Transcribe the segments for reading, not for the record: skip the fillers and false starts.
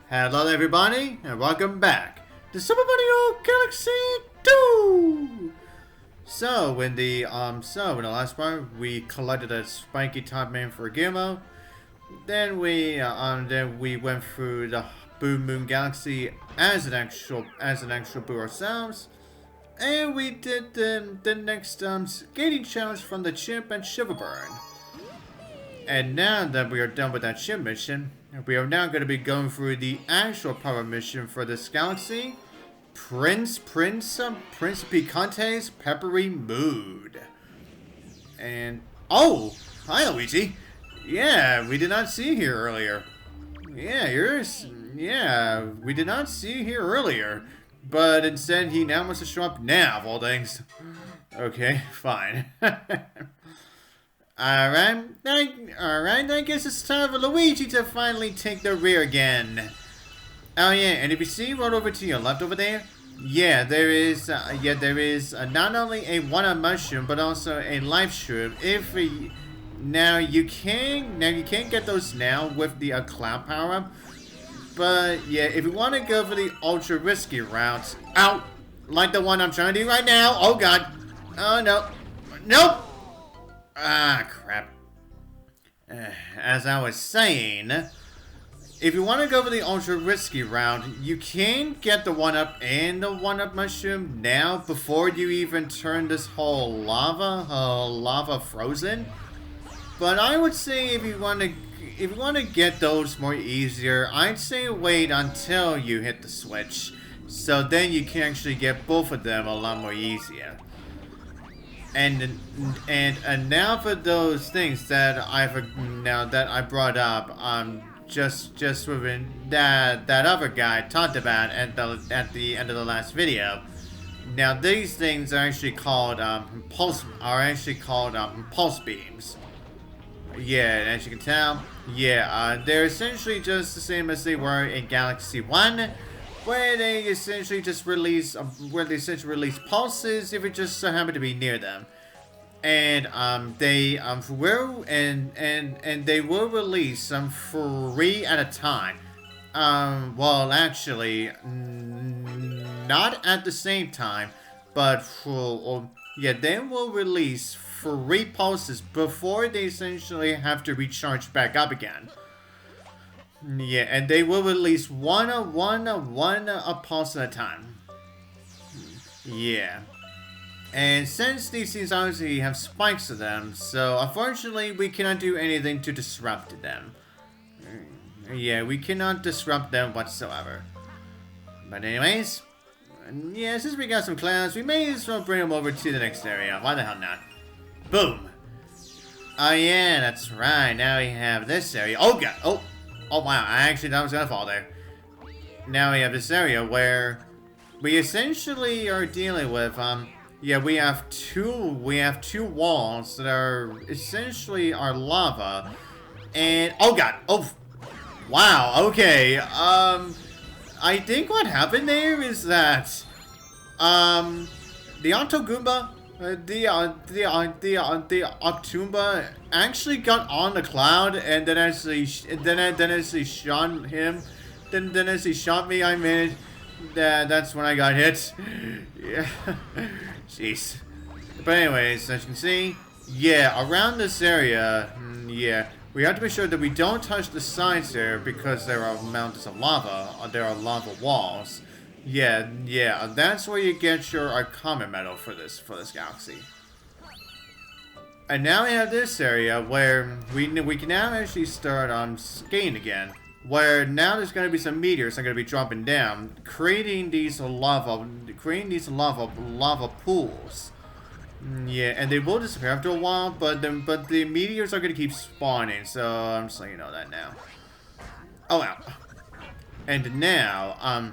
Hello everybody, and welcome back to Shiverburn Galaxy 2! In the last part, we collected a spiky top man for Gilmo. Then we went through the Blue Moon Galaxy as an actual boo ourselves. And we did the next skating challenge from the chimp and Shiverburn. And now that we are done with that chimp mission, we are now going to be going through the actual power mission for this galaxy, Prince Pikante's Peppery Mood. And oh, hi Luigi. Yeah, we did not see you here earlier. Yeah, we did not see you here earlier, but instead he now wants to show up now of all things. Okay, fine. Alright, I guess it's time for Luigi to finally take the rear again. Oh yeah, and if you see right over to your left over there, there is not only a one-up mushroom, but also a life shroom. Now you can get those now with the cloud power-up, but yeah, if you want to go for the ultra risky route, like the one I'm trying to do right now, oh god, oh no, nope. Ah, crap. As I was saying, if you want to go for the ultra risky route, you can get the 1-up and the 1-up mushroom now before you even turn this whole lava frozen. But I would say if you want to get those more easier, I'd say wait until you hit the switch, so then you can actually get both of them a lot more easier. And now for those things that I brought up, just within that other guy talked about at the end of the last video. Now these things are actually called pulse beams. Yeah, and as you can tell, they're essentially just the same as they were in Galaxy 1. Where they essentially just release pulses if it just so happen to be near them, and they will release them 3 at a time. Well, actually, not at the same time, but they will release 3 pulses before they essentially have to recharge back up again. Yeah, and they will release one pulse at a time. Yeah. And since these things obviously have spikes to them, so unfortunately we cannot do anything to disrupt them. Yeah, we cannot disrupt them whatsoever. But anyways, yeah, since we got some clouds, we may as well bring them over to the next area. Why the hell not? Boom! Oh yeah, that's right, now we have this area. Oh god, oh wow, I actually thought I was gonna fall there. Now we have this area where we essentially are dealing with, we have two walls that are essentially lava. And, oh god, oh, wow, okay, I think what happened there is that, the Octogoomba, the Octoomba actually got on the cloud, and then as he shot him, then as he shot me, I managed. That's when I got hit. Yeah, jeez. But anyways, as you can see, around this area, we have to be sure that we don't touch the sides there because there are mountains of lava. There are lava walls. Yeah, that's where you get your common medal for this galaxy. And now we have this area where we can now actually start skating again. Where now there's going to be some meteors that are going to be dropping down, creating these lava pools. Yeah, and they will disappear after a while, but the meteors are going to keep spawning. So I'm just letting you know that now. Oh wow. And now,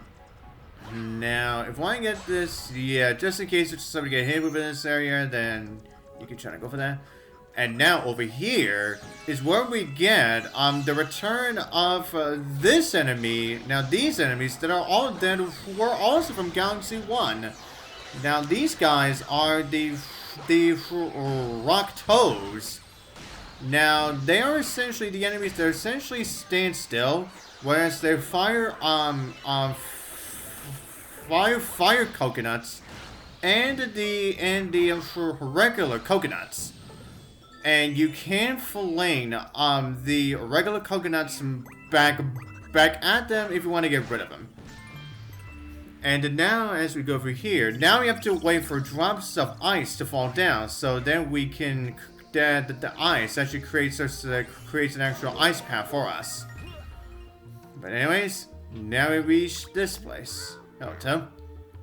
now, if I get this, just in case somebody get hit within this area, then you can try to go for that. And now over here is where we get the return of this enemy. Now these enemies that were also from Galaxy 1. Now these guys are the Rock Toes. Now they are essentially the enemies that essentially stand still. whereas they're fire coconuts and the regular coconuts. And you can fling the regular coconuts back at them if you want to get rid of them. And now, as we go over here, now we have to wait for drops of ice to fall down, so then we can the ice actually creates an actual ice path for us. But anyways, now we reach this place. Oh, Tom,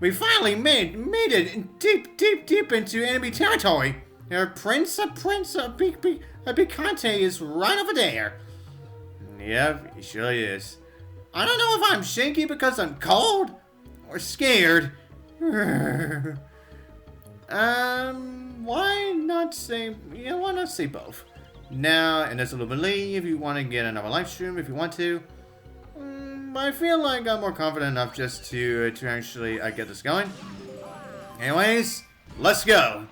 we finally made it deep into enemy territory. Prince Pikante is right over there. Yep, he sure is. I don't know if I'm shaky because I'm cold or scared. Why not say both? Now, and there's a little believe if you want to get another live stream if you want to. I feel like I'm more confident enough just to actually get this going. Anyways, let's go.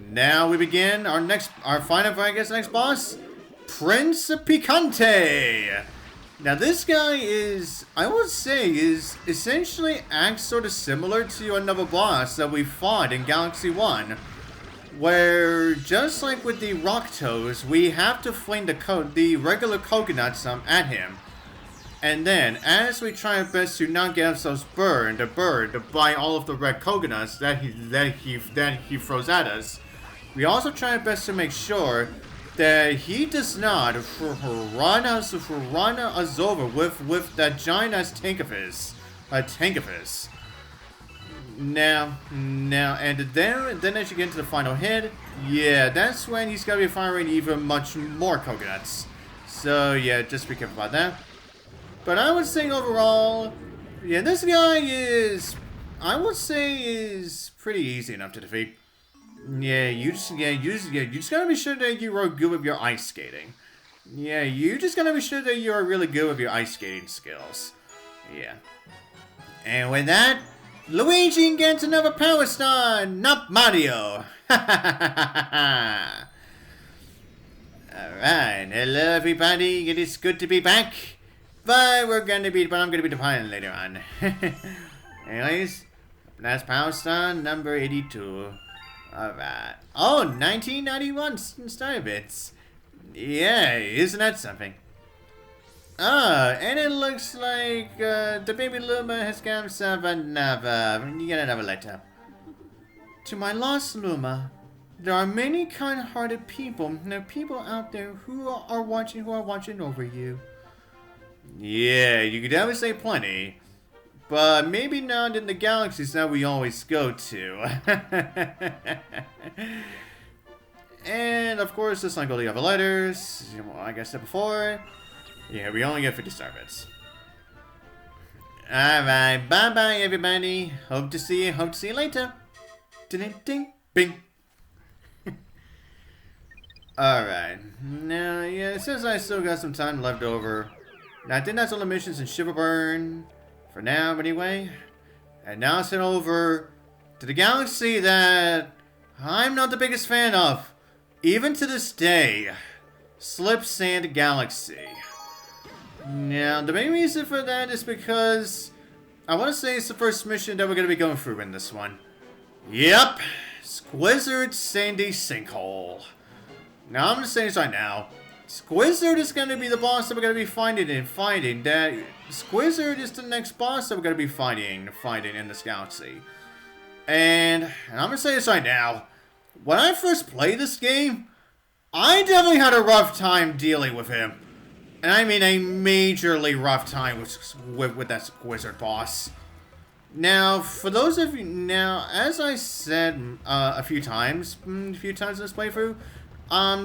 Now we begin our final, I guess, next boss, Prince Pikante. Now this guy is, I would say, is essentially acts sort of similar to another boss that we fought in Galaxy 1, where just like with the rock toes, we have to fling the regular coconuts at him. And then, as we try our best to not get ourselves burned by all of the red coconuts that he throws at us, we also try our best to make sure that he does not run us over with that giant ass tank of his. Now, and then as you get into the final hit, yeah, that's when he's gonna be firing even much more coconuts. So yeah, just be careful about that. But I would say overall, yeah, this guy is, I would say, is pretty easy enough to defeat. Yeah, you just gotta be sure that you are good with your ice skating. Yeah, you just gotta be sure that you are really good with your ice skating skills. Yeah. And with that, Luigi gets another power star, not Mario. Alright, hello everybody, it is good to be back. But I'm gonna be defining later on. Anyways, that's power star number 82. Alright. Oh, 1991 star bits. Yeah, isn't that something? And it looks like the baby Luma has got himself another. You get another letter. To my lost Luma, there are many kind-hearted people. There are people out there who are watching over you. Yeah, you could definitely say plenty. But maybe not in the galaxies that we always go to. And of course, just like all the other letters, like I said before, yeah, we only get 50 star bits. Alright, bye-bye everybody. Hope to see you later. Ding, bing. Alright, now, yeah, since I still got some time left over, now I think that's all the missions in Shiverburn for now, anyway. And now it's over to the galaxy that I'm not the biggest fan of, even to this day, Slipsand Galaxy. Now, the main reason for that is because I want to say it's the first mission that we're going to be going through in this one. Yep, Squizzard Sandy Sinkhole. Now, I'm going to say this right now. Squizzard is going to be the boss that we're going to be fighting. That Squizzard is the next boss that we're going to be fighting in this galaxy. And I'm going to say this right now. When I first played this game, I definitely had a rough time dealing with him. And I mean a majorly rough time with that Squizzard boss. Now, for those of you, as I said a few times in this playthrough,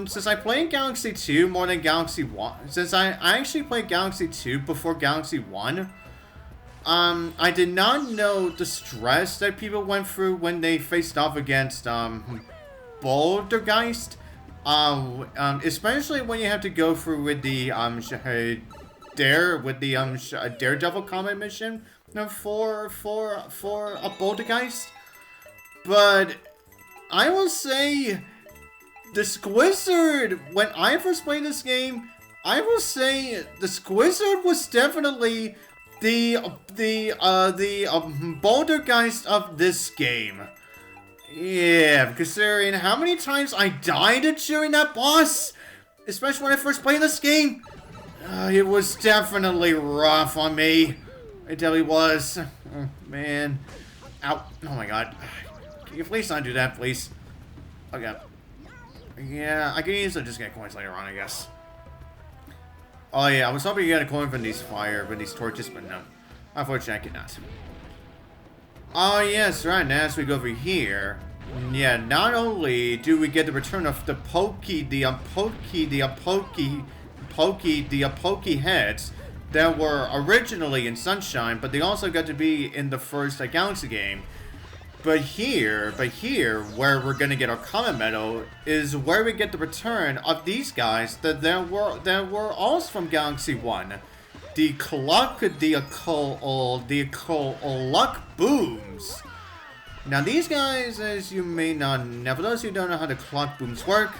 since I played Galaxy 2 more than Galaxy 1, since I actually played Galaxy 2 before Galaxy 1, I did not know the stress that people went through when they faced off against, Bouldergeist. Especially when you have to go through with the, Daredevil combat mission, for a Bouldergeist. But, I will say, the Squizzard, when I first played this game, I will say the Squizzard was definitely the Bouldergeist of this game. Yeah, considering how many times I died during that boss, especially when I first played this game, it was definitely rough on me. It definitely was. Oh, man. Ow. Oh my god. Can you please not do that, please? Okay. Yeah, I can easily just get coins later on, I guess. Oh yeah, I was hoping you get a coin from these torches, but no. Unfortunately, I cannot. Oh yes, right, now as we go over here, yeah, not only do we get the return of the pokey heads that were originally in Sunshine, but they also got to be in the first Galaxy game. But here, where we're gonna get our common medal, is where we get the return of these guys that were also from Galaxy 1. The Luck Booms. Now these guys, as you may not know, for those who don't know how the Clock Booms work,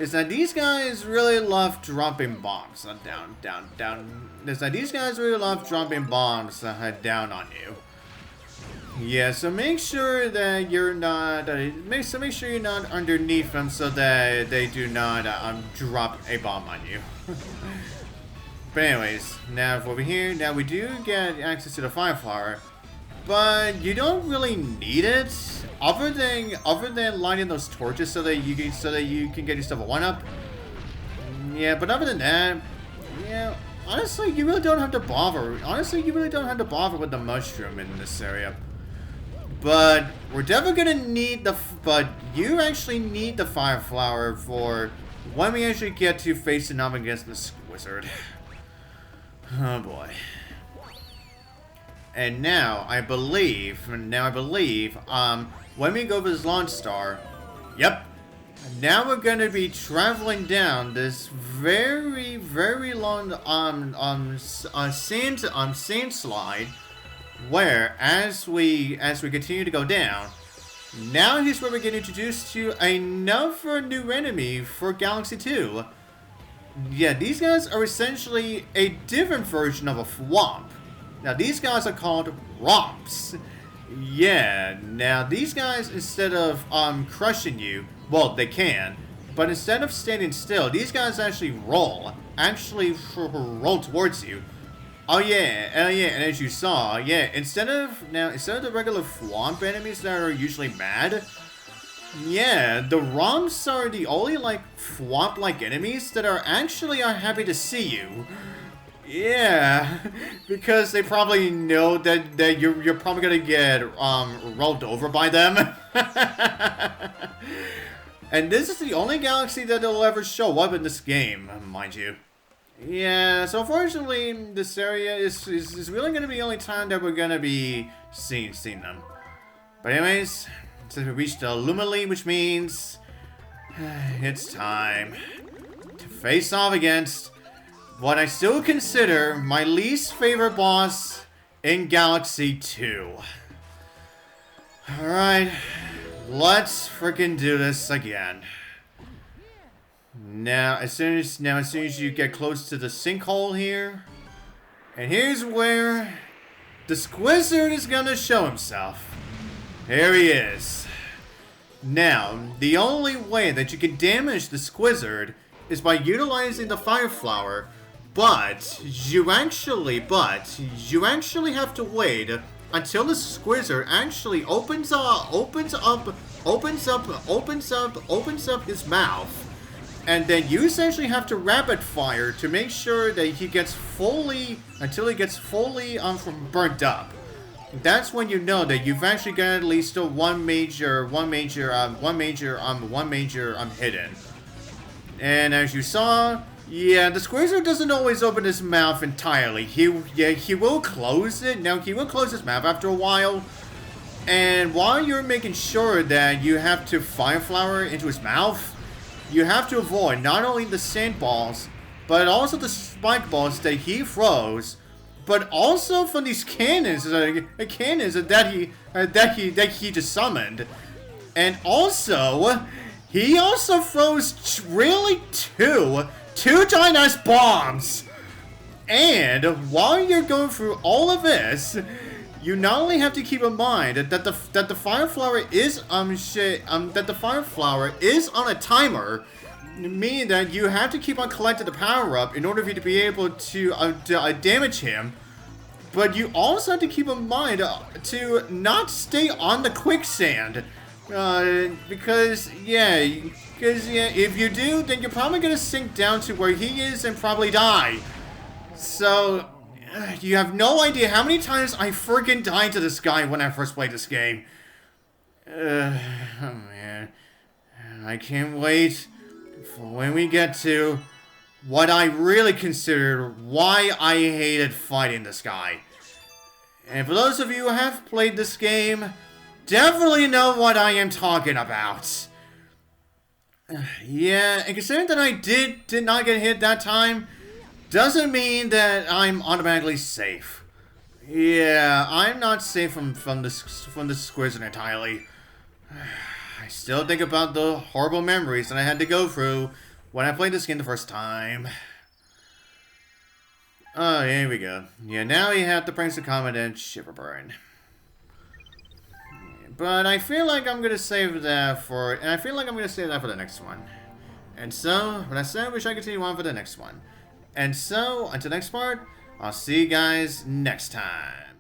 is that these guys really love dropping bombs down. Is that these guys really love dropping bombs down on you. Yeah, so make sure that you're not. Make sure you're not underneath them, so that they do not drop a bomb on you. But anyways, now over here, now we do get access to the fire flower, but you don't really need it, other than lighting those torches so that you can get yourself a 1-up. Yeah, but other than that, yeah, honestly, you really don't have to bother. Honestly, you really don't have to bother with the mushroom in this area. But we're definitely gonna need but you actually need the fire flower for when we actually get to facing off against the Squizzard. Oh boy. And now I believe, when we go for this launch star, yep. Now we're gonna be traveling down this very, very long sand slide, where as we continue to go down, now here's where we get introduced to another new enemy for Galaxy 2. Yeah, these guys are essentially a different version of a Thwomp. Now these guys are called Romps. Yeah, now these guys, instead of crushing you, well, they can, but instead of standing still, these guys actually roll towards you. Oh yeah, and as you saw, yeah, instead of the regular Thwomp enemies that are usually mad, yeah, the Romps are the only Thwomp-like enemies that are actually happy to see you. Yeah, because they probably know that you're probably gonna get rolled over by them. And this is the only galaxy that they'll ever show up in this game, mind you. Yeah, so unfortunately, this area is really going to be the only time that we're going to be seeing them. But anyways, since we reached the Lumily, which means it's time to face off against what I still consider my least favorite boss in Galaxy 2. Alright, let's freaking do this again. Now, as soon as you get close to the sinkhole here, and here's where the Squizzard is gonna show himself. Here he is. Now, the only way that you can damage the Squizzard is by utilizing the fire flower, but you actually have to wait until the Squizzard actually opens up his mouth. And then you essentially have to rapid fire to make sure that he gets fully burnt up. That's when you know that you've actually got at least one major hidden. And as you saw, yeah, the Squizzard doesn't always open his mouth entirely. He will close it. Now he will close his mouth after a while. And while you're making sure that you have to fire flower into his mouth, you have to avoid not only the sand balls, but also the spike balls that he throws, but also from these cannons that he just summoned. And also, he also throws really two 2 giant-ass bombs! And while you're going through all of this, you not only have to keep in mind that the fire flower is on a timer, meaning that you have to keep on collecting the power up in order for you to be able to damage him. But you also have to keep in mind to not stay on the quicksand, because if you do, then you're probably gonna sink down to where he is and probably die. So, you have no idea how many times I freaking died to this guy when I first played this game. Oh man. I can't wait for when we get to what I really considered why I hated fighting this guy. And for those of you who have played this game, definitely know what I am talking about. Yeah, and considering that I did not get hit that time, doesn't mean that I'm automatically safe. Yeah, I'm not safe from the Squizzard entirely. I still think about the horrible memories that I had to go through when I played this game the first time. Oh, here we go. Yeah, now you have the Prince Pikante and Shiverburn. But I feel like I'm gonna save that for, the next one. And so, with that said, we shall continue on for the next one. And so, until next part, I'll see you guys next time.